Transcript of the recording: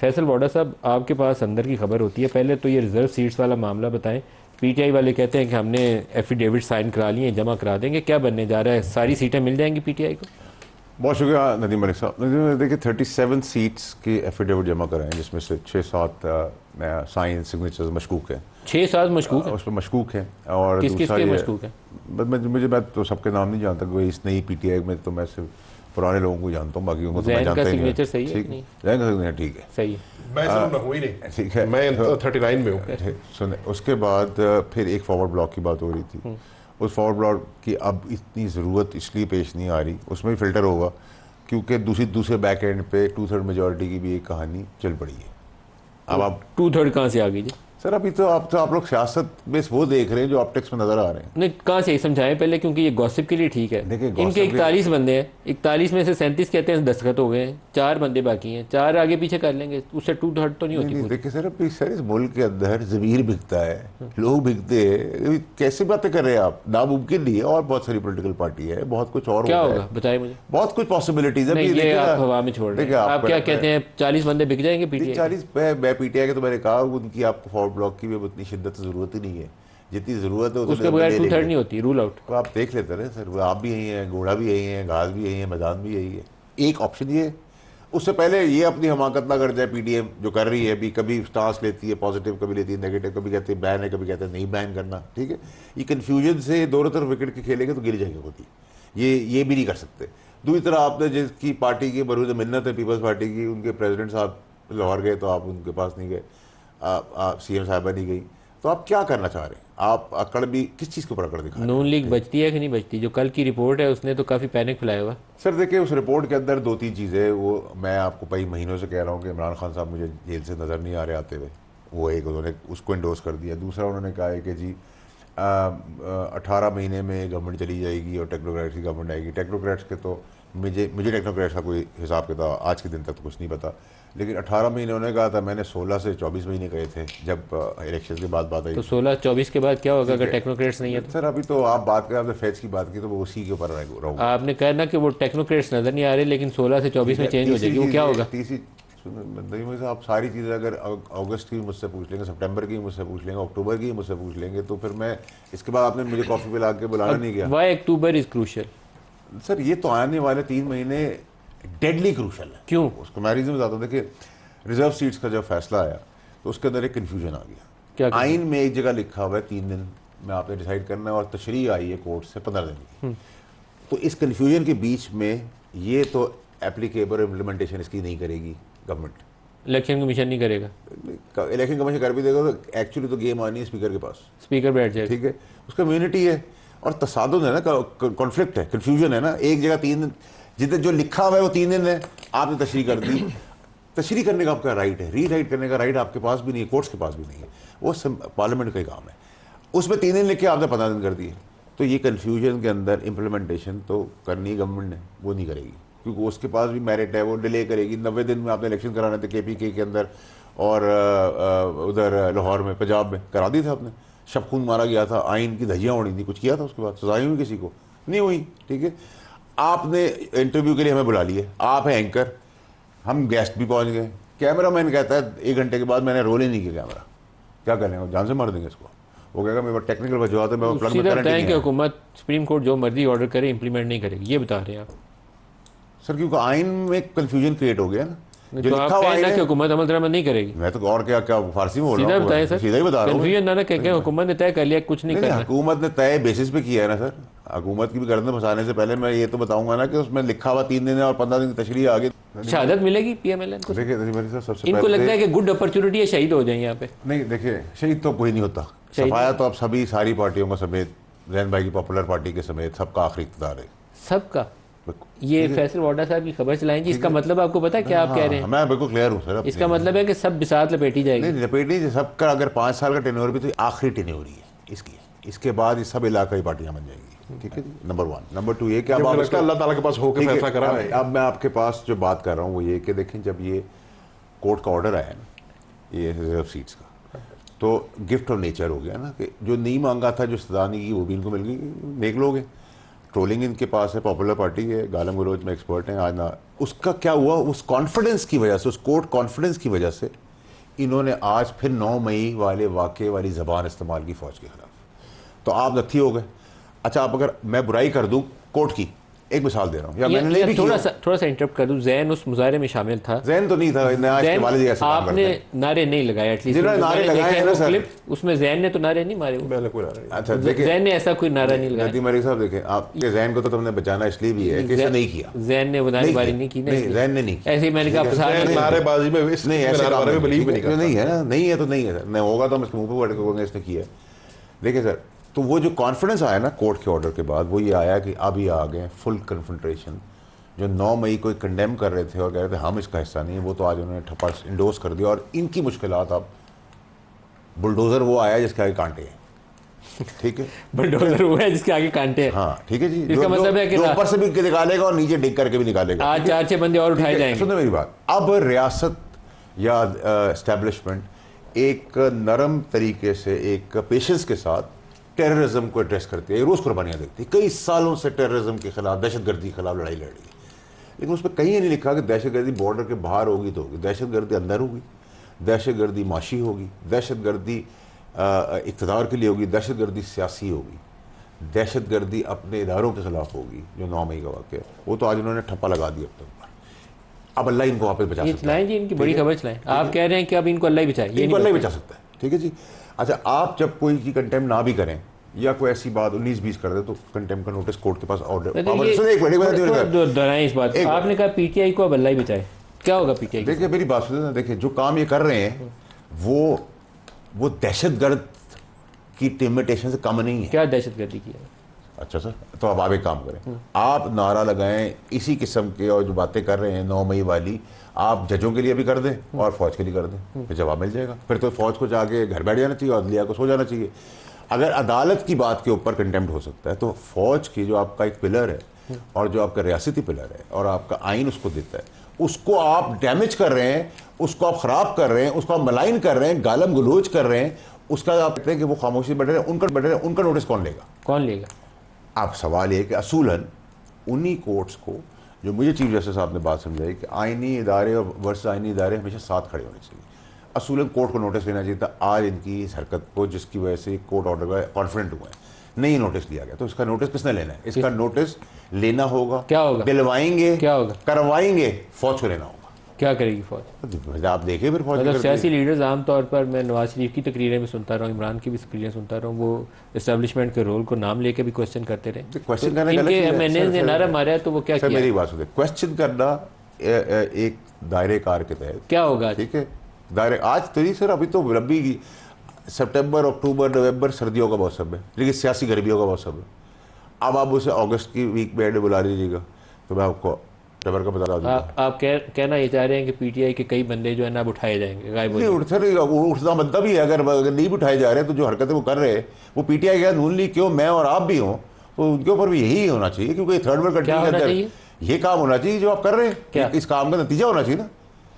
फैसल वाडा साहब, आपके पास अंदर की खबर होती है, पहले तो ये रिजर्व सीट्स वाला मामला बताएं। पीटीआई वाले कहते हैं कि हमने एफिडेविट साइन करा लिए, जमा करा देंगे, क्या बनने जा रहा है? सारी सीटें मिल जाएंगी पीटीआई को? बहुत शुक्रिया नदीम मलिक साहब। नदीम, देखिए 37 सीट्स की एफिडेविट जमा कराएं, जिसमें से 6-7 साइन सिग्नेचर्स मशकूक हैं। 6-7 मशकूक है? उस पर मशकूक हैं। और किस किस दूसरा के ये, मशकूक है? मैं तो सबके नाम नहीं जानता, कोई इस नई पीटीआई में तो मैं सिर्फ पुराने लोगों को जानता हूँ, बाकी उनको तो मैं जैन का जानता ही नहीं। सिग्नेचर सही है कि नहीं? जैन का सिग्नेचर ठीक है, सही है। मैं इसमें हूँ ही नहीं, ठीक है। मैं 39 में हूँ। सुने, उसके बाद फिर एक फॉरवर्ड ब्लॉक की बात हो रही थी। उस फॉरवर्ड ब्लॉक की अब इतनी ज़रूरत इसलिए पेश नहीं आ रही, उसमें भी फिल्टर होगा, क्योंकि दूसरे बैक एंड पे 2/3 मेजॉरिटी की भी एक कहानी चल पड़ी है। अब आप 2/3 कहाँ से आ गई जी? सर अभी तो आप लोग सियासत में वो देख रहे हैं जो ऑप्टिक्स में नजर आ रहे हैं। नहीं, कहाँ से समझाएं पहले, क्योंकि ये गॉसिप के लिए ठीक है। देखिए, इनके 41 बंदे हैं, 41 में से 37 कहते हैं दस्तखत हो गए हैं, 4 बंदे बाकी हैं, 4 आगे पीछे कर लेंगे, उससे 2/3 तो नहीं होती पूरी। देखिए सर, अभी सर इस मुल्क के अंदर ज़मीर बिकता है, लोग बिकते हैं, कैसे बातें कर रहे हैं आप? नामुमकिन नहीं है, और बहुत सारी पॉलिटिकल पार्टी है, बहुत कुछ और क्या होता होगा बताइए मुझे। बहुत कुछ पॉसिबिलिटीज है। नहीं, ये आप हवा में छोड़ रहे हैं। आप क्या कहते हैं, 40 बंदे बिक जाएंगे पीटीआई? 40 मैं पीटीआई के, तो मैंने कहा उनकी आपको फॉरवर्ड ब्लॉक की भी अब उतनी शिद्दत से जरूरत ही नहीं है, जितनी जरूरत है उसके बगैर 2/3 नहीं होती, रूल आउट। तो आप देख लेते रहे सर, आप भी यही हैं, घोड़ा भी यही है, घास भी यही है, मैदान भी यही है। एक ऑप्शन ये, उससे पहले ये अपनी हमाकत ना कर जाए पीडीएम जो कर रही है अभी, कभी स्टांस लेती है पॉजिटिव, कभी लेती है नेगेटिव, कभी कहती है बैन है, कभी कहते हैं नहीं बैन करना, ठीक है। ये कन्फ्यूजन से दोनों तरफ विकेट के खेलेंगे तो गिर जाएंगे खुद ही, ये भी नहीं कर सकते। दूसरी तरह आपने जिसकी पार्टी की बरूद मिन्नत है, पीपल्स पार्टी की, उनके प्रेसिडेंट साहब लाहौर गए तो आप उनके पास नहीं गए, सीएम साहिबा नहीं गई, तो आप क्या करना चाह रहे हैं? आप अकड़ भी किस चीज़ के ऊपर अकड़ दिखा? नून लीग बचती है कि नहीं बचती? जो कल की रिपोर्ट है उसने तो काफ़ी पैनिक फैलाया हुआ। सर देखिए, उस रिपोर्ट के अंदर 2-3 चीज़ें, वो मैं आपको कई महीनों से कह रहा हूँ कि इमरान खान साहब मुझे जेल से नज़र नहीं आ रहे आते हुए, वो एक उन्होंने उसको इंडोर्स कर दिया। दूसरा उन्होंने कहा है कि जी 18 महीने में गवर्नमेंट चली जाएगी और टेक्नोक्रेट्स की गवर्नमेंट आएगी। टेक्नोक्रेट्स के तो मुझे टेक्नोक्रेट्स का कोई हिसाब किताब आज के दिन तक तो कुछ नहीं पता, लेकिन 18 महीने उन्होंने कहा था, मैंने 16 से 24 महीने कहे थे जब इलेक्शन के बाद बात आई। तो 16-24 के बाद क्या होगा अगर टेक्नोक्रेट्स नहीं है तो? सर अभी तो आप बात करें, आपने फैज की बात की, तो वो उसी के ऊपर रहूँगा। आपने कहा ना कि वो टेक्नोक्रेट्स नज़र नहीं आ रहे, लेकिन 16 से 24 में चेंज हो जाएगी, वो क्या होगा? आप सारी चीज़ें अगर अगस्त की मुझसे पूछ लेंगे, सितंबर की मुझसे पूछ लेंगे, अक्टूबर की मुझसे पूछ लेंगे, तो फिर मैं इसके बाद आपने मुझे कॉफ़ी पे ला के बुलाना नहीं गया। Why October is crucial? Sir ये तो आने वाले 3 महीने डेडली क्रूशल है। क्यों? उसको मैं रीज़न बताता हूँ। देखिए, रिजर्व सीट्स का जब फैसला आया तो उसके अंदर एक कन्फ्यूजन आ गया। क्या आइन में एक जगह लिखा हुआ है 3 दिन में आपने डिसाइड करना है, और तशरीह आई है कोर्ट से 15 दिन की। तो इस कन्फ्यूजन के बीच में ये तो एप्लीकेबल इम्प्लीमेंटेशन इसकी नहीं करेगी गवर्नमेंट, इलेक्शन कमीशन नहीं करेगा। इलेक्शन कमीशन कर भी देगा तो एक्चुअली तो गेम आनी है स्पीकर के पास, स्पीकर बैठ जाएगा, ठीक है। उसका इम्यूनिटी है, और तसादुम है ना, कॉन्फ्लिक्ट है, कन्फ्यूजन है ना। एक जगह 3 दिन, जितने जो लिखा हुआ है वो 3 दिन है, आपने तशरीह कर दी। तशरीह करने का आपका राइट है, रीराइट करने का राइट आपके पास भी नहीं है, कोर्ट्स के पास भी नहीं है, वो पार्लियामेंट का ही काम है। उसमें 3 दिन लिख के आपने 15 दिन कर दिए, तो ये कन्फ्यूजन के अंदर इम्प्लीमेंटेशन तो करनी गवर्नमेंट ने, वो नहीं करेगी, क्योंकि उसके पास भी मेरिट है, वो डिले करेगी। 90 दिन में आपने इलेक्शन कराने थे केपीके के अंदर, और उधर लाहौर में, पंजाब में करा दी था आपने। शब खून मारा गया था, आइन की धज्जियाँ उड़ी थी, कुछ किया था उसके बाद? सजाई हुई किसी को नहीं हुई, ठीक है। आपने इंटरव्यू के लिए हमें बुला लिए, आप हैं एंकर, हम गेस्ट भी पहुंच गए, कैमरा मैन कहता है 1 घंटे के बाद मैंने रोल ही नहीं किया कैमरा, क्या करेंगे, जान से मार देंगे इसको। वो कहेगा मेरे टेक्निकल वजूहत है, मैं प्लग में करंट नहीं है। हुकूमत सुप्रीम कोर्ट जो मर्जी ऑर्डर करे इंप्लीमेंट नहीं करेगी, ये बता रहे हैं आप? सर क्योंकि आइन में कंफ्यूजन क्रिएट हो गया ना, जो तो लिखा हुआ है कि हुकूमत अमल दरामद नहीं करेगी। मैं तो और क्या फारसी में बोल रहा हूं, हूं, सीधा बताएं सर, सीधा ही बता रहा हूं। कंफ्यूजन ना कह हुकूमत ने तय कर लिया कुछ नहीं करना। हुकूमत ने तय बेसिस पे किया है ना सर, हुकूमत की भी गर्दन फंसाने से पहले मैं ये तो बताऊंगा ना कि उसमें लिखा हुआ 3 दिन है और 15 दिन की तशरीह आगे। शहादत मिलेगी पीएमएलएन को? देखिए सबसे इनको लगता है कि गुड अपॉर्चुनिटी है, शहीद हो जाए यहाँ पे। नहीं देखिए, शहीद तो कोई नहीं होता, सफाया तो अब सभी सारी पार्टियों का समेत, जैन भाई की पॉपुलर पार्टी के समेत सबका आखिरी इख्तियार है, सबका। ये फैसल वाडा साहब की खबर चलाएं जी, इसका मतलब आपको पता है क्या आप कह रहे हैं? मैं बिल्कुल क्लियर हूँ सर। इसका मतलब है कि सब बिसात लपेटी जाएगी? नहीं लपेटी, सबका अगर 5 साल का टेन्योर भी तो आखिरी टेन्योर ही है इसकी, इसके बाद ये सब इलाकाई पार्टियां बन जाएंगी, ठीक है। नंबर 1। नंबर 2 ये कि अब अल्लाह ताला के पास होकर फैसला करा है। अब मैं आपके पास जो बात कर रहा हूँ वो ये कि देखें, जब ये कोर्ट का ऑर्डर आया ना ये रिजर्व सीट्स का, तो गिफ्ट ऑफ नेचर हो गया ना, कि जो नहीं मांगा था, जो सजा नहीं की, वो भी इनको मिल गई, नेक लोग हैं। ट्रोलिंग इनके पास है, पॉपुलर पार्टी है, गालम गलोच में एक्सपर्ट हैं आज ना। उसका क्या हुआ, उस कॉन्फिडेंस की वजह से, उस कोर्ट कॉन्फिडेंस की वजह से इन्होंने आज फिर 9 मई वाले वाक़े वाली ज़बान इस्तेमाल की फ़ौज के ख़िलाफ़। तो आप नत्थी हो गए। अच्छा, आप अगर मैं बुराई कर दूँ कोर्ट की, एक मिसाल दे रहा हूँ, या मैंने नहीं भी थोड़ा सा इंटरप्ट कर दूं, जैन उस मुजाहरे में शामिल था। जैन तो नहीं था, आपने नारे नहीं लगाए, एटलीस्ट नारे लगाए ना सर, उसमें जैन ने तो नारे नहीं मारे। अच्छा, जैन ने ऐसा कोई नारा नहीं लगाया। नदीम अली साहब देखें, आपके जैन को तो तुमने बचाना इसलिए भी है कि इसे नहीं किया। जैन ने वो नारेबाजी नहीं की, जैन ने नहीं की। ऐसे ही मैंने कहा नारेबाजी में नहीं, ऐसे बिलीव भी नहीं है ना, नहीं है तो नहीं है, नहीं होगा तो हम इसके मुंह पे पड़ के इसने किया। देखिए सर, तो वो जो कॉन्फिडेंस आया ना कोर्ट के ऑर्डर के बाद, वो ये आया कि अब ये आ गए फुल कन्फ्रंटेशन। जो 9 मई को कंडेम कर रहे थे और कह रहे थे हम इसका हिस्सा नहीं है, वो तो आज उन्होंने ठप्पा इंडोर्स कर दिया। और इनकी मुश्किलात, अब बुलडोजर वो आया जिसके आगे कांटे हैं, ठीक है, बुलडोजर वो है जिसके आगे कांटे हैं। हाँ ठीक है जी, इसका मतलब है कि ऊपर से भी निकालेगा और नीचे डिग करके भी निकालेगा। आज 4-6 बंदे और उठाए जाएंगे। सुनो मेरी बात, अब रियासत या एस्टेब्लिशमेंट एक नरम तरीके से, एक पेशेंस के साथ टेररिज्म को एड्रेस करती है, रोज़ कुर्बानियाँ देती है। कई सालों से टेररिज्म के खिलाफ, दहशतगर्दी के खिलाफ लड़ाई लड़ रही है, लेकिन उस पर कहीं नहीं लिखा कि दहशतगर्दी बॉर्डर के बाहर होगी तो होगी, दहशतगर्दी अंदर होगी, दहशतगर्दी माशी होगी, दहशतगर्दी इक़्तिदार के लिए होगी, दहशतगर्दी सियासी होगी, दहशतगर्दी अपने इदारों के खिलाफ होगी। जो 9 मई का वाक़या, वो तो आज उन्होंने ठप्पा लगा दिया अब अल्लाह इनको वापस बचा सकता है। जी, इनकी बड़ी खबर चलाएं। आप कह रहे हैं कि अब इनको अल्लाह ही बचाए, इनको अल्लाह ही बचा सकता है, ठीक है जी। अच्छा, आप जब कोई की कंटेम्प्ट ना भी करें या कोई ऐसी बात 19-20 कर दे तो कंटेम्प्ट का नोटिस कोर्ट के पास ऑर्डर। दोहराएं इस बात, आपने कहा पीटीआई को अब अल्लाह ही बचाए, क्या होगा पीटीआई? देखिए मेरी बात सुनिए ना, देखिए जो काम ये कर रहे हैं वो दहशतगर्द की टिमिटेशन से कम नहीं है। क्या दहशतगर्दी की है? अच्छा सर, तो अब आप एक काम करें, आप नारा लगाएं इसी किस्म के, और जो बातें कर रहे हैं 9 मई वाली, आप जजों के लिए भी कर दें और फौज के लिए कर दें, फिर जवाब मिल जाएगा। फिर तो फौज को जाके घर बैठ जाना चाहिए और अदलिया को सो जाना चाहिए। अगर अदालत की बात के ऊपर कंटेम्प्ट हो सकता है, तो फौज की जो आपका एक पिलर है और जो आपका रियासती पिलर है और आपका आइन उसको देता है, उसको आप डैमेज कर रहे हैं, उसको आप ख़राब कर रहे हैं, उसको आप मलाइन कर रहे हैं, गालम गलोच कर रहे हैं, उसका आप कहते हैं कि वो खामोशी बैठे रहे, उनका नोटिस कौन लेगा? कौन लेगा? आप सवाल ये कि असूलन उन्हीं कोर्ट्स को, जो मुझे चीफ जस्टिस साहब ने बात समझाई कि आइनी इदारे और वर्ष आइनी इदारे हमेशा साथ खड़े होने चाहिए, असूलन कोर्ट को नोटिस लेना चाहिए था। आज इनकी इस हरकत को, जिसकी वजह से कोर्ट ऑर्डर का कॉन्फिडेंट हुआ है, नहीं नोटिस लिया गया, तो इसका नोटिस किसने लेना है? इसका नोटिस लेना होगा, क्या होगा? दिलवाएंगे, क्या होगा? करवाएंगे, फौज को लेना होगा। क्या करेगी फौज? आप देखिए फिर फौज मतलब सियासी लीडर्स आमतौर पर, मैं नवाज शरीफ की तकरीरें में सुनता रहा हूँ, इमरान की भी तकरीरें सुनता रहा हूँ, वो इस्टेब्लिशमेंट के रोल को नाम लेके भी क्वेश्चन करते रहे। क्वेश्चन करने इनके एमएनए ने नारा मारा है, तो वो क्या किया? मेरी बात सुनिए, क्वेश्चन करना एक दायरे कार के तहत क्या होगा? ठीक है, दायरे आज तो नहीं सर, अभी तो रबी, सितंबर, अक्टूबर, नवंबर सर्दियों का मौसम है, लेकिन सियासी गर्मियों का मौसम है। अब आप उसे अगस्त की वीक में बुला लीजिएगा तो मैं आपको टबर का बता दूंगा। आप कहना ये चाह रहे हैं कि पीटीआई के कई बंदे जो है ना उठाए जाएंगे, गायब हो जाएंगे? उठना बनता भी है, अगर नहीं भी उठाए जा रहे हैं तो जो हरकतें वो कर रहे हैं वो पीटीआई का नून लीग क्यों, मैं और आप भी हों, तो उनके ऊपर भी यही होना चाहिए, क्योंकि थर्ड वर्ल्ड कंट्री के अंदर ये काम होना चाहिए जो आप कर रहे हैं, इस काम का नतीजा होना चाहिए ना।